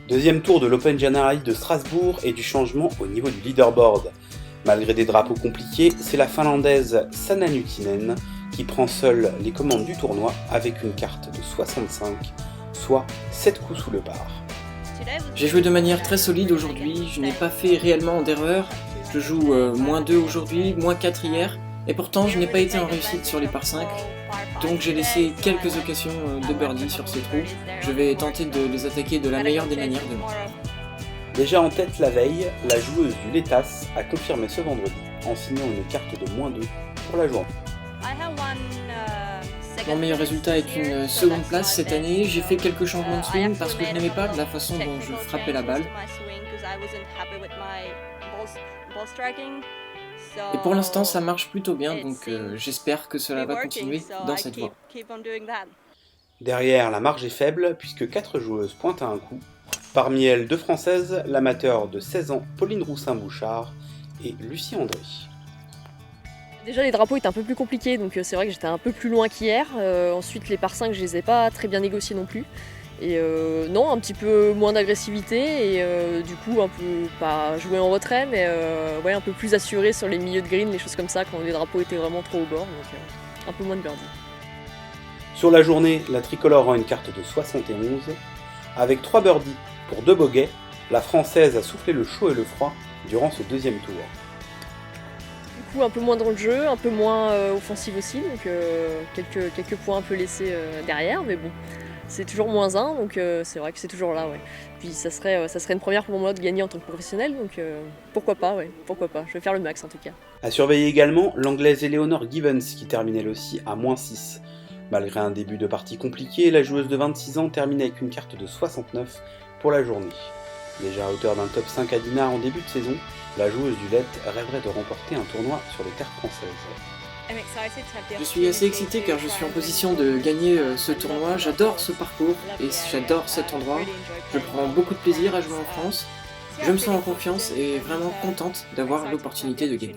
Deuxième tour de l'Open January de Strasbourg et du changement au niveau du leaderboard. Malgré des drapeaux compliqués, c'est la Finlandaise Sanna Nytinen qui prend seule les commandes du tournoi avec une carte de 65, soit 7 coups sous le par. J'ai joué de manière très solide aujourd'hui, je n'ai pas fait réellement d'erreur. Je joue -2 aujourd'hui, -4 hier, et pourtant je n'ai pas été en réussite sur les par 5. Donc j'ai laissé quelques occasions de birdie sur ces trous. Je vais tenter de les attaquer de la meilleure des manières demain. Déjà en tête la veille, la joueuse du Letas a confirmé ce vendredi en signant une carte de -2 pour la journée. Mon meilleur résultat est une seconde place cette année. J'ai fait quelques changements de swing parce que je n'aimais pas la façon dont je frappais la balle. Et pour l'instant ça marche plutôt bien, donc j'espère que cela va continuer dans cette voie. Derrière, la marge est faible puisque 4 joueuses pointent à un coup. Parmi elles, 2 françaises, l'amateur de 16 ans Pauline Roussin-Bouchard et Lucie André. Déjà les drapeaux étaient un peu plus compliqués, donc c'est vrai que j'étais un peu plus loin qu'hier. Ensuite les par 5 je les ai pas très bien négociés non plus. Et non, un petit peu moins d'agressivité et du coup un peu, pas jouer en retrait, mais ouais, un peu plus assuré sur les milieux de green, les choses comme ça, quand les drapeaux étaient vraiment trop au bord, donc un peu moins de birdie. Sur la journée, la tricolore rend une carte de 71. Avec 3 birdies pour 2 bogeys, la française a soufflé le chaud et le froid durant ce deuxième tour. Du coup un peu moins dans le jeu, un peu moins offensif aussi, donc quelques points un peu laissés derrière, mais bon. C'est toujours -1, donc c'est vrai que c'est toujours là, ouais. Puis ça serait une première pour moi de gagner en tant que professionnel, donc pourquoi pas, ouais, pourquoi pas. Je vais faire le max en tout cas. À surveiller également l'anglaise Eleanor Gibbons qui termine elle aussi à -6. Malgré un début de partie compliqué, la joueuse de 26 ans termine avec une carte de 69 pour la journée. Déjà à hauteur d'un top 5 à Dinard en début de saison, la joueuse du LET rêverait de remporter un tournoi sur les terres françaises. Je suis assez excitée car je suis en position de gagner ce tournoi. J'adore ce parcours et j'adore cet endroit. Je prends beaucoup de plaisir à jouer en France. Je me sens en confiance et vraiment contente d'avoir l'opportunité de gagner.